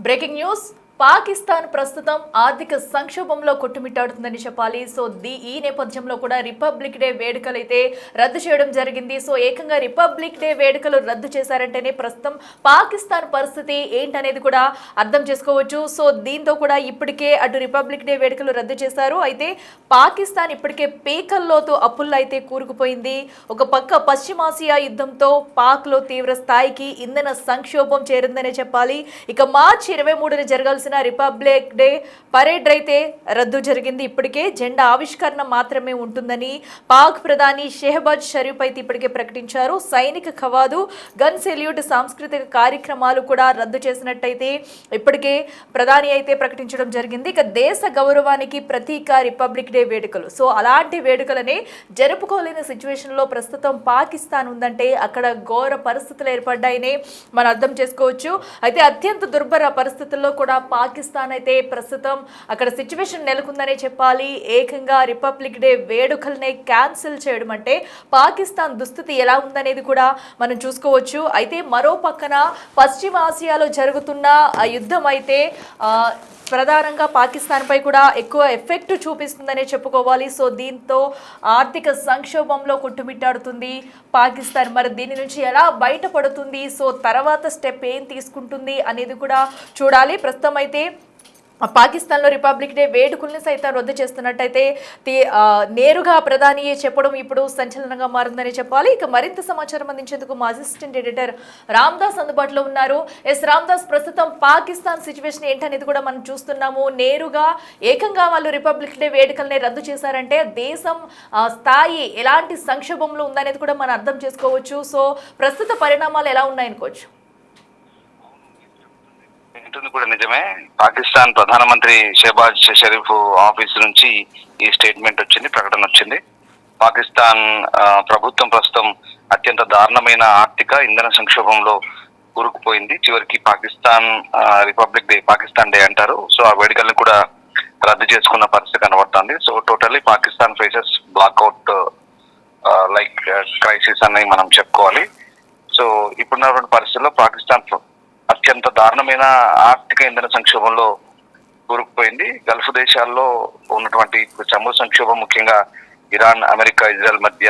Breaking news. Pakistan ప్రస్తుతం ఆర్థిక సంక్షోభంలో కొట్టుమిట్టాడుతుందని చెప్పాలి. సో ఈ నేపథ్యంలో కూడా రిపబ్లిక్ డే వేడుకలు అయితే రద్దు చేయడం జరిగింది. సో ఏకంగా రిపబ్లిక్ డే వేడుకలు రద్దు చేశారంటేనే ప్రస్తుతం పాకిస్తాన్ పరిస్థితి ఏంటనేది కూడా అర్థం చేసుకోవచ్చు. సో దీంతో కూడా ఇప్పటికే అటు రిపబ్లిక్ డే వేడుకలు రద్దు చేశారు. అయితే పాకిస్తాన్ ఇప్పటికే పీకల్లోతు అప్పుల్లో అయితే కూరుకుపోయింది. ఒక పక్క పశ్చిమాసియా యుద్ధంతో పాక్లో తీవ్ర స్థాయికి ఇంధన సంక్షోభం చేరిందనే చెప్పాలి. ఇక మార్చి 23న జరగాల్సిన రిపబ్లిక్ డే పరేడ్ అయితే రద్దు జరిగింది. ఇప్పటికే జెండా ఆవిష్కరణ మాత్రమే ఉంటుందని పాక్ ప్రధాని షెహబాజ్ షరీఫ్ అయితే ఇప్పటికే ప్రకటించారు. సైనిక ఖవాదు, గన్ సెల్యూట్, సాంస్కృతిక కార్యక్రమాలు కూడా రద్దు చేసినట్టయితే ఇప్పటికే ప్రధాని అయితే ప్రకటించడం జరిగింది. ఇక దేశ గౌరవానికి ప్రతీక రిపబ్లిక్ డే వేడుకలు. సో అలాంటి వేడుకలనే జరుపుకోలేని సిచ్యువేషన్లో ప్రస్తుతం పాకిస్తాన్ ఉందంటే అక్కడ ఘోర పరిస్థితులు ఏర్పడ్డాయని మనం అర్థం చేసుకోవచ్చు. అయితే అత్యంత దుర్భర పరిస్థితుల్లో కూడా పాకిస్తాన్ అయితే ప్రస్తుతం అక్కడ సిచ్యువేషన్ నెలకొందనే చెప్పాలి. ఏకంగా రిపబ్లిక్ డే వేడుకలనే క్యాన్సిల్ చేయడం అంటే పాకిస్తాన్ దుస్థితి ఎలా ఉందనేది కూడా మనం చూసుకోవచ్చు. అయితే మరో పక్కన పశ్చిమాసియాలో జరుగుతున్న యుద్ధం అయితే ప్రధానంగా పాకిస్తాన్పై కూడా ఎక్కువ ఎఫెక్ట్ చూపిస్తుందనే చెప్పుకోవాలి. సో దీంతో ఆర్థిక సంక్షోభంలో కొట్టుమిట్టాడుతుంది పాకిస్తాన్. మరి దీని నుంచి ఎలా బయటపడుతుంది, సో తర్వాత స్టెప్ ఏం తీసుకుంటుంది అనేది కూడా చూడాలి. ప్రస్తుతం అయితే పాకిస్తాన్లో రిపబ్లిక్ డే వేడుకల్ని సైతం రద్దు చేస్తున్నట్టయితే నేరుగా ప్రధాని చెప్పడం ఇప్పుడు సంచలనంగా మారిందని చెప్పాలి. ఇక మరింత సమాచారం అందించేందుకు మా అసిస్టెంట్ ఎడిటర్ రామ్దాస్ అందుబాటులో ఉన్నారు. రామ్దాస్, ప్రస్తుతం పాకిస్తాన్ సిచ్యువేషన్ ఏంటనేది కూడా మనం చూస్తున్నాము. నేరుగా ఏకంగా వాళ్ళు రిపబ్లిక్ డే వేడుకల్ని రద్దు చేశారంటే దేశం స్థాయి ఎలాంటి సంక్షోభంలో ఉందనేది కూడా మనం అర్థం చేసుకోవచ్చు. సో ప్రస్తుత పరిణామాలు ఎలా ఉన్నాయనుకోవచ్చు? కూడా నిజమే. పాకిస్తాన్ ప్రధానమంత్రి షెహబాజ్ షరీఫ్ ఆఫీస్ నుంచి ఈ స్టేట్మెంట్ వచ్చింది, ప్రకటన వచ్చింది. పాకిస్తాన్ ప్రభుత్వం ప్రస్తుతం అత్యంత దారుణమైన ఆర్థిక ఇంధన సంక్షోభంలో కూరుకుపోయింది. చివరికి Pakistan republic day, Pakistan day అంటారు, సో ఆ వేడుకలను కూడా రద్దు చేసుకున్న పరిస్థితి కనబడుతుంది. So totally Pakistan faces blackout like crisis అని మనం చెప్పుకోవాలి. సో ఇప్పుడున్నటువంటి పరిస్థితుల్లో పాకిస్తాన్ అత్యంత దారుణమైన ఆర్థిక ఇంధన సంక్షోభంలో కూరుకుపోయింది. గల్ఫ్ దేశాల్లో ఉన్నటువంటి చమురు సంక్షోభం, ముఖ్యంగా ఇరాన్, అమెరికా, ఇజ్రాయెల్ మధ్య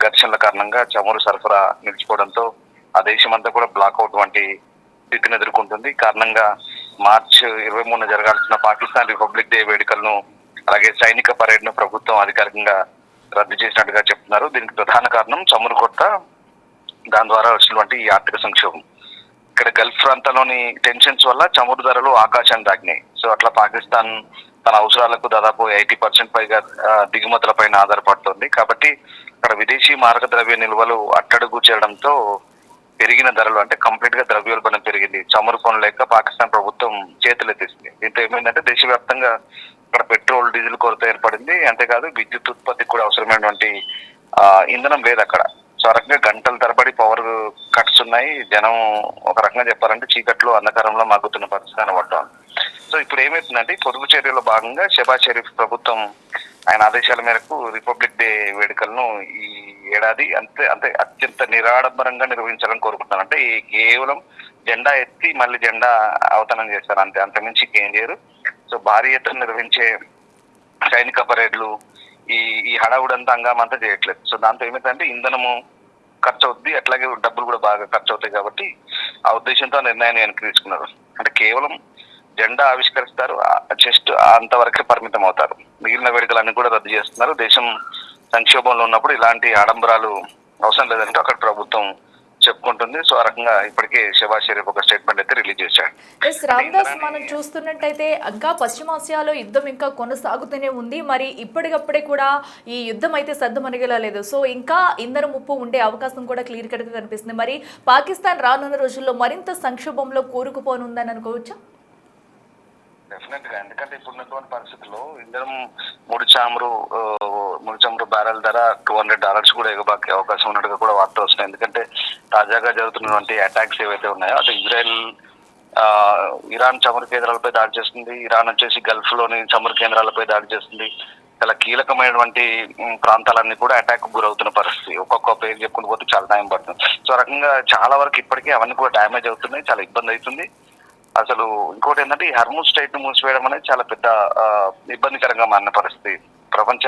ఘర్షణల కారణంగా చమురు సరఫరా నిలిచిపోవడంతో ఆ దేశమంతా కూడా బ్లాక్అవుట్ వంటి స్థితిని ఎదుర్కొంటుంది. కారణంగా మార్చి 23న జరగాల్సిన పాకిస్తాన్ రిపబ్లిక్ డే వేడుకలను, అలాగే సైనిక పరేడ్ ను ప్రభుత్వం అధికారికంగా రద్దు చేసినట్టుగా చెప్తున్నారు. దీనికి ప్రధాన కారణం చమురు కొరత, దాని ద్వారా వచ్చినటువంటి ఈ ఆర్థిక సంక్షోభం. ఇక్కడ గల్ఫ్ ప్రాంతంలోని టెన్షన్స్ వల్ల చమురు ధరలు ఆకాశాన్ని తాకినాయి. సో అట్లా పాకిస్తాన్ తన అవసరాలకు దాదాపు 80% పైగా దిగుమతుల పైన ఆధారపడుతుంది. కాబట్టి అక్కడ విదేశీ మారక ద్రవ్య నిల్వలు అట్టడుగు చేరడంతో పెరిగిన ధరలు, అంటే కంప్లీట్ గా ద్రవ్యోల్బణం పెరిగింది. చమురు కొనలేక పాకిస్తాన్ ప్రభుత్వం చేతులెత్తేసింది. దీంతో ఏమైందంటే దేశవ్యాప్తంగా ఇక్కడ పెట్రోల్, డీజిల్ కొరత ఏర్పడింది. అంతేకాదు విద్యుత్ ఉత్పత్తికి కూడా అవసరమైనటువంటి ఇంధనం లేదు అక్కడ. సో ఆ రకంగా గంటల తరబడి పవర్ కట్స్ ఉన్నాయి. జనం ఒక రకంగా చెప్పాలంటే చీకట్లో అంధకారంలో మగ్గుతున్న పరిస్థితి కనబడతాం. సో ఇప్పుడు ఏమైతుందంటే పొదుపు చర్యలో భాగంగా షెహబాజ్ షరీఫ్ ప్రభుత్వం ఆయన ఆదేశాల మేరకు రిపబ్లిక్ డే వేడుకలను ఈ ఏడాది అత్యంత నిరాడంబరంగా నిర్వహించాలని కోరుకుంటున్నాను. అంటే కేవలం జెండా ఎత్తి మళ్ళీ జెండా అవతరణం చేస్తారు, అంతమించి ఏం చేయరు. సో భారీ ఎత్తున నిర్వహించే సైనిక పరేడ్లు, ఈ హడావుడంతా హంగామంతా చేయట్లేదు. సో దాంతో ఏమైందంటే ఇంధనము ఖర్చు అవుద్ది, అట్లాగే డబ్బులు కూడా బాగా ఖర్చు అవుతాయి. కాబట్టి ఆ ఉద్దేశంతో నిర్ణయాన్ని వెనక్కి తీసుకున్నారు. అంటే కేవలం జెండా ఆవిష్కరిస్తారు, జస్ట్ అంతవరకే పరిమితం అవుతారు. మిగిలిన వేడుకలన్నీ కూడా రద్దు చేస్తున్నారు. దేశం సంక్షోభంలో ఉన్నప్పుడు ఇలాంటి ఆడంబరాలు అవసరం లేదంటే అక్కడ ప్రభుత్వం చెప్పుకుంటుంది. సో ఆ రకంగా ఇప్పటికే షెహబాజ్ షరీఫ్ ఒక స్టేట్మెంట్ అయితే రిలీజ్ చేశాడు. రామ్దాస్, మనం చూస్తున్నట్టయితే ఇంకా పశ్చిమాసియాలో యుద్ధం ఇంకా కొనసాగుతూనే ఉంది. మరి ఇప్పటికప్పుడే కూడా ఈ యుద్ధం అయితే సద్దుమణిగేలా లేదు. సో ఇంకా ఇంధన ముప్పు ఉండే అవకాశం కూడా క్లియర్ కట్ గా కనిపిస్తుంది. మరి పాకిస్తాన్ రానున్న రోజుల్లో మరింత సంక్షోభంలో కూరుకుపోనుందని అనుకోవచ్చా? డెఫినెట్ గా, ఎందుకంటే ఇప్పుడున్నటువంటి పరిస్థితుల్లో ఇంధనం ముడి చమురు బ్యారెల్ ధర $200 కూడా ఎగబాకే అవకాశం ఉన్నట్టుగా కూడా వార్తలు వస్తున్నాయి. ఎందుకంటే తాజాగా జరుగుతున్నటువంటి అటాక్స్ ఏవైతే ఉన్నాయో, అటు ఇరాన్ చమురు కేంద్రాలపై దాడి చేస్తుంది, ఇరాన్ వచ్చేసి గల్ఫ్ లోని చమురు కేంద్రాలపై దాడి చేస్తుంది. చాలా కీలకమైనటువంటి ప్రాంతాలన్నీ కూడా అటాక్ గురవుతున్న పరిస్థితి. ఒక్కొక్క పేరు చెప్పుకుంటూ పోతే చాలా టైం పడుతుంది. సో ఆ రకంగా చాలా వరకు ఇప్పటికీ అవన్నీ కూడా డ్యామేజ్ అవుతున్నాయి, చాలా ఇబ్బంది అవుతుంది. అసలు ఇంకోటి ఏంటంటే ఈ హర్మూజ్ స్ట్రైట్ ను మూసివేయడం అనేది చాలా పెద్ద ఇబ్బందికరంగా మారిన పరిస్థితి. ప్రపంచ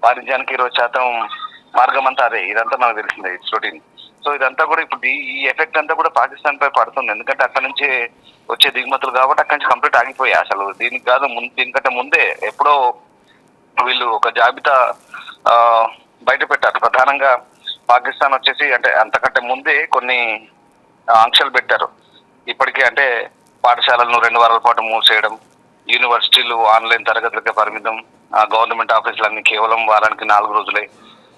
వాణిజ్యానికి 20% మార్గం అంతా అదే. ఇదంతా మనకు తెలిసిందే, ఇట్స్ రొటీన్. సో ఇదంతా కూడా ఇప్పుడు ఈ ఎఫెక్ట్ అంతా కూడా పాకిస్తాన్ పై పడుతుంది. ఎందుకంటే అక్కడ నుంచి వచ్చే దిగుమతులు కాబట్టి అక్కడి నుంచి కంప్లీట్ ఆగిపోయాయి. అసలు దీనికి కాదు దీనికంటే ముందే ఎప్పుడో వీళ్ళు ఒక జాబితా ఆ బయట పెట్టారు. ప్రధానంగా పాకిస్తాన్ వచ్చేసి అంటే అంతకంటే ముందే కొన్ని ఆంక్షలు పెట్టారు. ఇప్పటికే అంటే పాఠశాలలను 2 వారాల పాటు మూసేయడం, యూనివర్సిటీలు ఆన్లైన్ తరగతులకే పరిమితం, గవర్నమెంట్ ఆఫీసులన్నీ కేవలం వారానికి 4 రోజులే,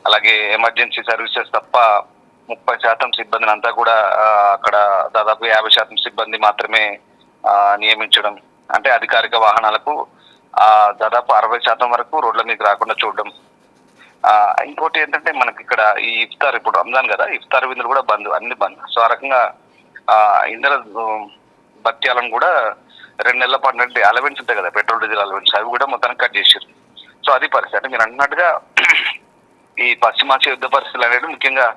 అలాగే ఎమర్జెన్సీ సర్వీసెస్ తప్ప 30% సిబ్బందిని అంతా కూడా అక్కడ దాదాపు 50% సిబ్బంది మాత్రమే నియమించడం, అంటే అధికారిక వాహనాలకు దాదాపు 60% వరకు రోడ్ల మీద రాకుండా చూడడం. ఇంకోటి ఏంటంటే మనకి ఇక్కడ ఈ ఇఫ్తార్, ఇప్పుడు రంజాన్ కదా, ఇఫ్తార్ విందులు కూడా బంద్, అన్ని బంద్. సో ఆ రకంగా ఇంధన భత్యాలను కూడా 2 నెలల పాటు అంటే అలవెన్స్ ఉంటాయి కదా, పెట్రోల్ డీజిల్ అలవెన్స్, అవి కూడా మొత్తానికి కట్ చేసారు. సో అది పరిస్థితి. అంటే మీరు అంటున్నట్టుగా ఈ పశ్చిమాసియా యుద్ధ పరిస్థితులు అనేది ముఖ్యంగా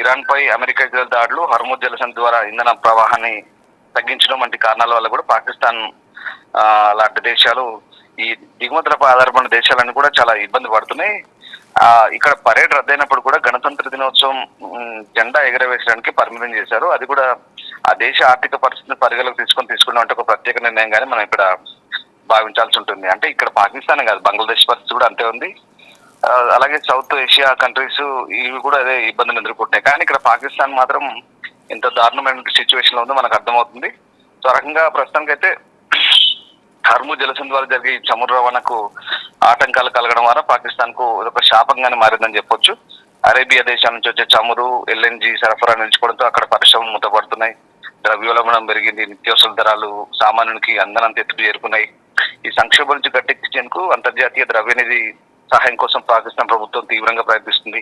ఇరాన్ పై అమెరికా ఇజ్రాయెల్ దాడులు, హర్మూజ్ జలసంధి ద్వారా ఇంధన ప్రవాహాన్ని తగ్గించడం వంటి కారణాల వల్ల కూడా పాకిస్తాన్ లాంటి దేశాలు, ఈ దిగుమతులపై ఆధారపడిన దేశాలన్నీ కూడా చాలా ఇబ్బంది పడుతున్నాయి. ఇక్కడ పరేడ్ రద్దయినప్పుడు కూడా గణతంత్ర దినోత్సవం జెండా ఎగరవేసడానికి పరిమితం చేశారు. అది కూడా ఆ దేశ ఆర్థిక పరిస్థితిని పరిగణలోకి తీసుకున్నాం అంటే ఒక ప్రత్యేక నిర్ణయం కానీ మనం ఇక్కడ భావించాల్సి ఉంటుంది. అంటే ఇక్కడ పాకిస్తాన్ కాదు, బంగ్లాదేశ్ పరిస్థితి కూడా అంతే ఉంది. అలాగే సౌత్ ఏషియా కంట్రీస్ ఇవి కూడా అదే ఇబ్బందులు ఎదుర్కొంటున్నాయి. కానీ ఇక్కడ పాకిస్తాన్ మాత్రం ఎంత దారుణమైన సిచ్యువేషన్ లో ఉందో మనకు అర్థమవుతుంది. సో ఆ రకంగా ప్రస్తుతానికైతే హర్మూజ్ జలసంధి ద్వారా జరిగే ఈ చమురు రవాణాకు ఆటంకాలు కలగడం ద్వారా పాకిస్తాన్ కు ఒక శాపంగానే మారిందని చెప్పొచ్చు. అరేబియా దేశాల నుంచి వచ్చే చమురు, ఎల్ఎన్జీ సరఫరా నిలిచిపోవడంతో అక్కడ పరిశ్రమలు మూతపడుతున్నాయి, ద్రవ్యోల్బణం పెరిగింది, నిత్యావసర ధరలు సామాన్యునికి అందనంత ఎత్తుకు చేరుకున్నాయి. ఈ సంక్షోభం నుంచి గట్టెక్కించేందుకు అంతర్జాతీయ ద్రవ్యనిధి సహాయం కోసం పాకిస్తాన్ ప్రభుత్వం తీవ్రంగా ప్రయత్నిస్తుంది.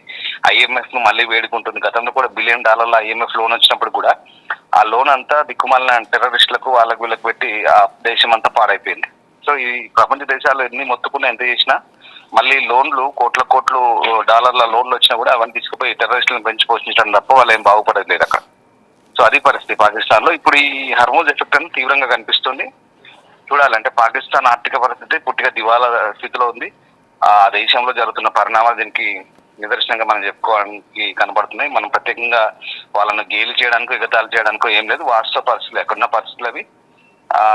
IMF ను మళ్ళీ వేడుకుంటుంది. గతంలో కూడా $1 బిలియన్ IMF లోన్ వచ్చినప్పుడు కూడా ఆ లోన్ అంతా దిక్కుమాలిన టెర్రరిస్టులకు వాళ్ళకు వీళ్ళకి పెట్టి ఆ దేశం అంతా పాడైపోయింది. సో ఈ ప్రపంచ దేశాలు ఎన్ని మొత్తుకున్నా ఎంత చేసినా మళ్ళీ లోన్లు కోట్ల డాలర్ల లోన్లు వచ్చినా కూడా అవన్నీ తీసుకుపోయి టెర్రరిస్టులను పెంచి పోషించడం తప్ప వాళ్ళు ఏం బాగుపడేది లేదు అక్కడ. సో అది పరిస్థితి పాకిస్తాన్ లో. ఇప్పుడు ఈ హర్మూజ్ ఎఫెక్ట్ అని తీవ్రంగా కనిపిస్తుంది. చూడాలంటే పాకిస్తాన్ ఆర్థిక పరిస్థితి పూర్తిగా దివాలా స్థితిలో ఉంది. ఆ దేశంలో జరుగుతున్న పరిణామాలు దీనికి నిదర్శనంగా మనం చెప్పుకోవడానికి కనబడుతున్నాయి. మనం ప్రత్యేకంగా వాళ్ళను గేలి చేయడానికో ఎగతాళి చేయడానికో ఏం లేదు, వాస్తవ పరిస్థితులు ఎక్కడున్న పరిస్థితులు అవి.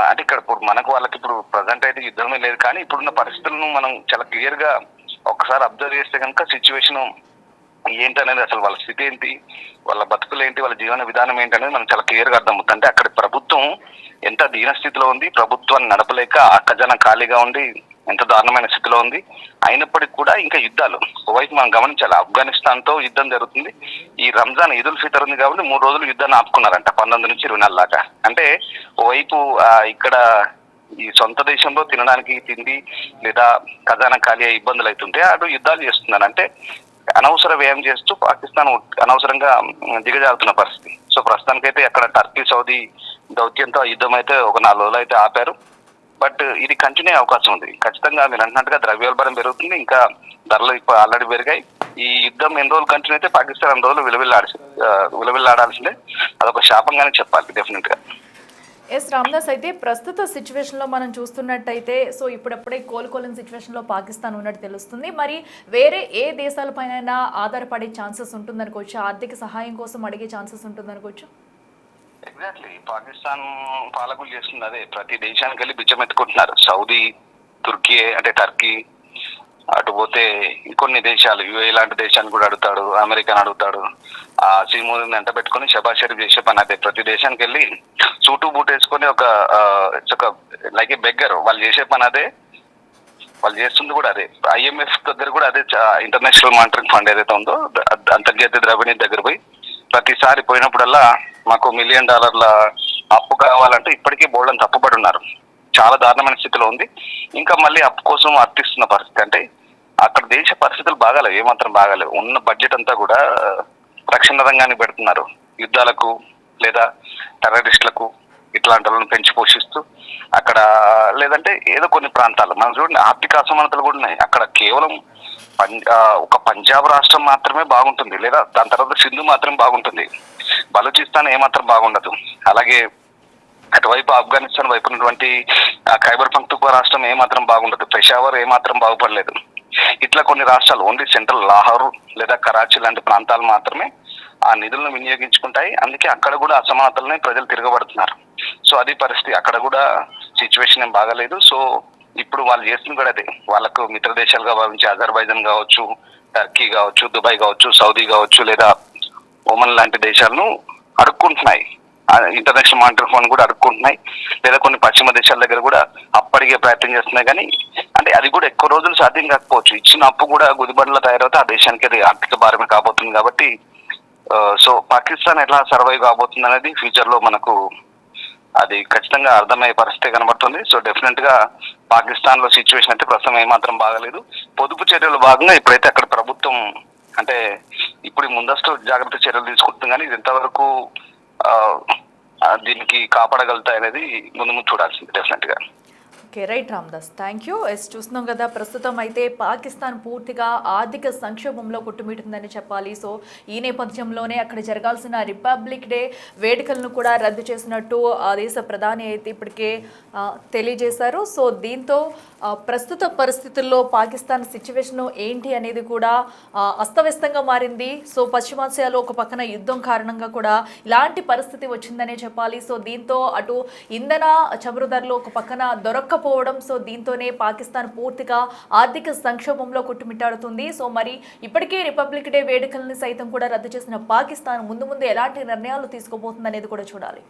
అంటే ఇక్కడ ఇప్పుడు వాళ్ళకి ఇప్పుడు ప్రజెంట్ అయితే యుద్ధమే లేదు, కానీ ఇప్పుడున్న పరిస్థితులను మనం చాలా క్లియర్ గా ఒక్కసారి అబ్జర్వ్ చేస్తే కనుక సిచ్యువేషన్ ఏంటనేది, అసలు వాళ్ళ స్థితి ఏంటి, వాళ్ళ బతుకులు ఏంటి, వాళ్ళ జీవన విధానం ఏంటి అనేది మనం చాలా క్లియర్ గా అర్థమవుతుంది. అంటే అక్కడ ప్రభుత్వం ఎంత దీనస్థితిలో ఉంది, ప్రభుత్వాన్ని నడపలేక ఖజానా ఖాళీగా ఉండి ఎంత దారుణమైన స్థితిలో ఉంది. అయినప్పటికీ కూడా ఇంకా యుద్ధాలు ఓవైపు మనం గమనించాలి. ఆఫ్ఘనిస్తాన్ తో యుద్ధం జరుగుతుంది. ఈ రంజాన్ ఈదుల్ ఫితర్ ఉంది కాబట్టి 3 రోజులు యుద్ధాన్ని ఆపుకున్నారంట, 19 నుంచి 24 దాకా. అంటే ఓవైపు ఇక్కడ ఈ సొంత దేశంలో తినడానికి తిండి లేదా ఖజానా ఖాళీ ఇబ్బందులు అవుతుంటే అటు యుద్ధాలు చేస్తున్నారు. అంటే అనవసర వ్యయం చేస్తూ పాకిస్తాన్ అనవసరంగా దిగజారుతున్న పరిస్థితి. సో ప్రస్తుతానికైతే అక్కడ టర్కీ సౌదీ దౌత్యంతో యుద్ధం అయితే ఒక 4 రోజులు అయితే ఆపారు. బట్ ఇది కంటిన్యూ అవకాశం ఉంది ఖచ్చితంగా. మీరు అంటున్నట్టుగా ద్రవ్యోల్బణం పెరుగుతుంది, ఇంకా ధరలు ఇప్పుడు ఆల్రెడీ పెరిగాయి. ఈ యుద్ధం ఎన్ని రోజులు కంటిన్యూ అయితే పాకిస్తాన్ 2 రోజులు విలువిల్లాడాల్సిందే. అదొక శాపంగానే చెప్పాలి డెఫినెట్ గా. ఎస్ రామ్దాస్, అయితే ప్రస్తుత సిచ్యువేషన్లో మనం చూస్తున్నట్టయితే సో ఇప్పుడప్పుడే కోలుకోలేని సిచ్యువేషన్లో పాకిస్తాన్ ఉన్నట్టు తెలుస్తుంది. మరి వేరే ఏ దేశాలపైన ఆధారపడే ఛాన్సెస్ ఉంటుందనుకోవచ్చు, ఆర్థిక సహాయం కోసం అడిగే ఛాన్సెస్ ఉంటుందనుకోవచ్చు? ఎగ్జాక్ట్లీ, పాకిస్తాన్ పాలకులు చేస్తుంది అదే. ప్రతి దేశానికి వెళ్ళి బిచ్చమెత్తుకుంటున్నారు. సౌదీ, తుర్కీ అంటే టర్కీ, అటు పోతే ఇంకొన్ని దేశాలు UAE లాంటి దేశాన్ని కూడా అడుగుతాడు, అమెరికాని అడుగుతాడు. ఆ శ్రీమోదీని వెంట పెట్టుకుని షబాజ్ షరీఫ్ చేసే పని అదే. ప్రతి దేశానికి వెళ్ళి సూటు బూట్ వేసుకొని ఒక లైక్ ఏ బెగ్గర్ వాళ్ళు చేసే పని అదే, వాళ్ళు చేస్తుంది కూడా అదే. IMF దగ్గర కూడా అదే, ఇంటర్నేషనల్ మానిటరింగ్ ఫండ్ ఏదైతే ఉందో అంతర్జాతీయ ద్రవ్యనిధి దగ్గర పోయి ప్రతిసారి పోయినప్పుడల్లా మాకు $1 మిలియన్ అప్పు కావాలంటే ఇప్పటికీ బోల్డని తప్పుబడి ఉన్నారు. చాలా దారుణమైన స్థితిలో ఉంది. ఇంకా మళ్ళీ అప్పు కోసం అర్థిస్తున్న పరిస్థితి. అంటే అక్కడ దేశ పరిస్థితులు బాగాలేవు, ఏమాత్రం బాగాలేవు. ఉన్న బడ్జెట్ అంతా కూడా రక్షణ రంగానికి పెడుతున్నారు, యుద్ధాలకు లేదా టెర్రరిస్టులకు ఇట్లాంటి వాళ్ళని పెంచి పోషిస్తూ అక్కడ. లేదంటే ఏదో కొన్ని ప్రాంతాలు మనం చూడండి, ఆర్థిక అసమానతలు కూడా ఉన్నాయి అక్కడ. కేవలం ఒక పంజాబ్ రాష్ట్రం మాత్రమే బాగుంటుంది, లేదా దాని తర్వాత సింధు మాత్రం బాగుంటుంది. బలూచిస్తాన్ ఏమాత్రం బాగుండదు. అలాగే అటువైపు ఆఫ్ఘనిస్తాన్ వైపు ఉన్నటువంటి ఖైబర్ పఖ్తూన్ఖ్వా రాష్ట్రం ఏమాత్రం బాగుండదు, పెషావర్ ఏమాత్రం బాగుపడలేదు. ఇట్లా కొన్ని రాష్ట్రాలు ఓన్లీ సెంట్రల్ లాహోర్ లేదా కరాచీ లాంటి ప్రాంతాలు మాత్రమే ఆ నిధులను వినియోగించుకుంటాయి. అందుకే అక్కడ కూడా అసమానతలనే ప్రజలు తిరగబడుతున్నారు. సో అది పరిస్థితి, అక్కడ కూడా సిచ్యువేషన్ ఏం బాగాలేదు. సో ఇప్పుడు వాళ్ళు చేస్తుంది కూడా అదే, వాళ్ళకు మిత్ర దేశాలుగా భావించి అజర్బైజాన్ కావచ్చు, టర్కీ కావచ్చు, దుబాయ్ కావచ్చు, సౌదీ కావచ్చు, లేదా ఒమన్ లాంటి దేశాలను అడుక్కుంటున్నాయి. ఇంటర్నేషనల్ మానిటరీ ఫండ్ కూడా అడుక్కుంటున్నాయి, లేదా కొన్ని పశ్చిమ దేశాల దగ్గర కూడా అప్పటికే ప్రయత్నం చేస్తున్నాయి. కానీ అంటే అది కూడా ఎక్కువ రోజులు సాధ్యం కాకపోవచ్చు. ఇచ్చిన అప్పు కూడా గుదిబండలో తయారవుతే ఆ దేశానికి అది ఆర్థిక భారమే కాబోతుంది. కాబట్టి సో పాకిస్తాన్ ఎట్లా సర్వైవ్ కాబోతుంది అనేది ఫ్యూచర్ లో మనకు అది ఖచ్చితంగా అర్థమయ్యే పరిస్థితి కనబడుతుంది. సో డెఫినెట్ గా పాకిస్తాన్ లో సిచ్యువేషన్ అయితే ప్రస్తుతం ఏమాత్రం బాగలేదు. పొదుపు చర్యలు భాగంగా ఇప్పుడైతే అక్కడ ప్రభుత్వం అంటే ఇప్పుడు ముందస్తు జాగ్రత్త చర్యలు తీసుకుంటుంది, కానీ ఇది ఎంతవరకు దీనికి కాపాడగలుగుతాయి అనేది ముందు ముందు చూడాల్సింది డెఫినెట్ గా. Okay, right Ramdas, thank you. చూస్తున్నాం కదా, ప్రస్తుతం అయితే పాకిస్తాన్ పూర్తిగా ఆర్థిక సంక్షోభంలో కొట్టుమిడుతుందని చెప్పాలి. సో ఈ నేపథ్యంలోనే అక్కడ జరగాల్సిన రిపబ్లిక్ డే వేడుకలను కూడా రద్దు చేసినట్టు ఆ దేశ ప్రధాని అయితే ఇప్పటికే తెలియజేశారు. సో దీంతో ప్రస్తుత పరిస్థితుల్లో పాకిస్తాన్ సిచ్యువేషన్ ఏంటి అనేది కూడా అస్తవ్యస్తంగా మారింది. సో పశ్చిమాసియాలో ఒక పక్కన యుద్ధం కారణంగా కూడా ఇలాంటి పరిస్థితి వచ్చిందనే చెప్పాలి. సో దీంతో అటు ఇంధన చమురు ధరలు ఒక పక్కన దొరక్క పోవడం, సో దీంతోనే పాకిస్తాన్ పూర్తిగా ఆర్థిక సంక్షోభంలో కొట్టుమిట్టాడుతుంది. సో మరి ఇప్పటికే రిపబ్లిక్ డే వేడుకల్ని సైతం కూడా రద్దు చేసిన పాకిస్తాన్ ముందు ముందు ఎలాంటి నిర్ణయాలు తీసుకోబోతుంది అనేది కూడా చూడాలి.